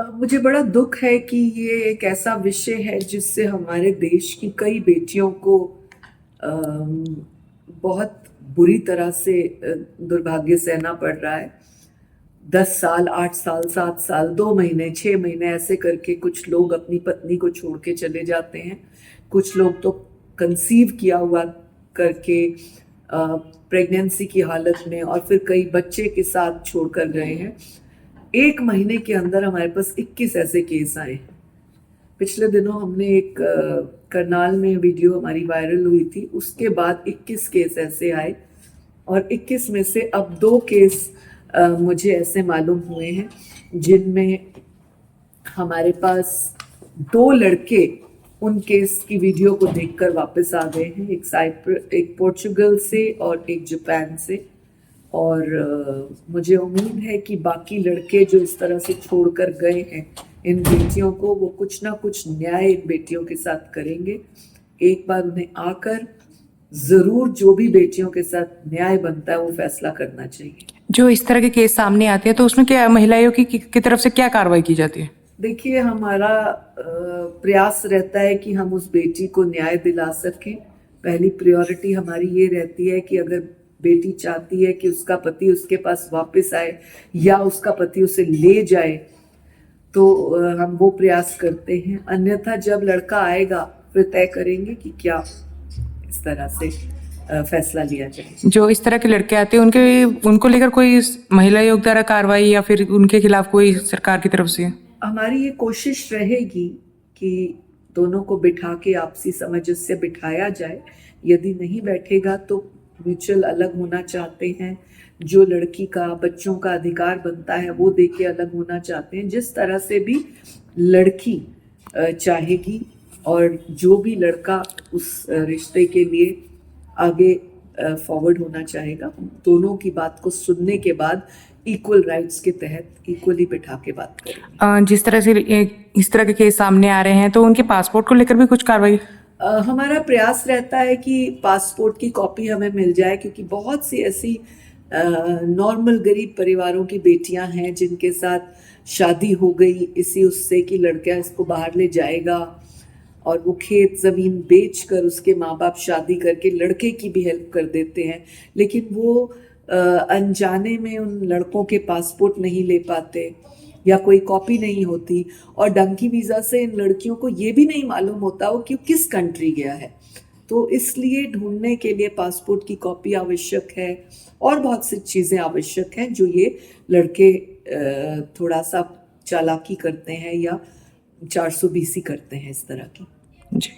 मुझे बड़ा दुख है कि ये एक ऐसा विषय है जिससे हमारे देश की कई बेटियों को अम, बहुत बुरी तरह से दुर्भाग्य सहना पड़ रहा है। 10 साल, 8 साल, 7 साल, 2 महीने, 6 महीने ऐसे करके कुछ लोग अपनी पत्नी को छोड़ के चले जाते हैं। कुछ लोग तो कंसीव किया हुआ करके प्रेगनेंसी की हालत में और फिर कई बच्चे के साथ छोड़कर गए हैं। 1 महीने के अंदर हमारे पास 21 ऐसे केस आए हैं। पिछले दिनों हमने एक करनाल में वीडियो हमारी वायरल हुई थी, उसके बाद 21 केस ऐसे आए और 21 में से अब 2 केस मुझे ऐसे मालूम हुए हैं जिनमें हमारे पास 2 लड़के उन केस की वीडियो को देखकर वापस आ गए हैं, एक पोर्चुगल से और एक जापान से। और मुझे उम्मीद है कि बाकी लड़के जो इस तरह से छोड़कर गए हैं इन बेटियों को, वो कुछ ना कुछ न्याय इन बेटियों के साथ करेंगे। एक बार उन्हें आकर जरूर जो भी बेटियों के साथ न्याय बनता है वो फैसला करना चाहिए। जो इस तरह के केस सामने आते हैं तो उसमें क्या महिलाओं की तरफ से क्या कार्रवाई की जाती है? देखिए, हमारा प्रयास रहता है कि हम उस बेटी को न्याय दिला सकें। पहली प्रायोरिटी हमारी ये रहती है कि अगर बेटी चाहती है कि उसका पति उसके पास वापस आए या उसका पति उसे ले जाए तो हम वो प्रयास करते हैं। अन्यथा जब लड़का आएगा फिर तय करेंगे कि क्या इस तरह से फैसला लिया जाए। जो इस तरह के लड़के आते हैं उनको लेकर कोई महिला आयोग द्वारा कार्रवाई या फिर उनके खिलाफ कोई सरकार की तरफ से? हमारी ये कोशिश रहेगी कि दोनों को बिठा के आपसी समझ से बिठाया जाए। यदि नहीं बैठेगा तो म्यूचुअल अलग होना चाहते हैं, जो लड़की का बच्चों का अधिकार बनता है वो दे के अलग होना चाहते हैं, जिस तरह से भी लड़की चाहेगी। और जो भी लड़का उस रिश्ते के लिए आगे फॉरवर्ड होना चाहेगा, दोनों की बात को सुनने के बाद इक्वल राइट्स के तहत इक्वली बिठा के बात करेंगे। जिस तरह से इस तरह के केस सामने आ रहे हैं तो उनके पासपोर्ट को लेकर भी कुछ कार्रवाई? हमारा प्रयास रहता है कि पासपोर्ट की कॉपी हमें मिल जाए, क्योंकि बहुत सी ऐसी नॉर्मल गरीब परिवारों की बेटियां हैं जिनके साथ शादी हो गई इसी उससे कि लड़का इसको बाहर ले जाएगा और वो खेत ज़मीन बेच कर उसके माँ बाप शादी करके लड़के की भी हेल्प कर देते हैं, लेकिन वो अनजाने में उन लड़कों के पासपोर्ट नहीं ले पाते या कोई कॉपी नहीं होती। और डंकी वीज़ा से इन लड़कियों को ये भी नहीं मालूम होता वो कि किस कंट्री गया है, तो इसलिए ढूंढने के लिए पासपोर्ट की कॉपी आवश्यक है और बहुत सी चीज़ें आवश्यक हैं जो ये लड़के थोड़ा सा चालाकी करते हैं या 420 करते हैं इस तरह की। जी।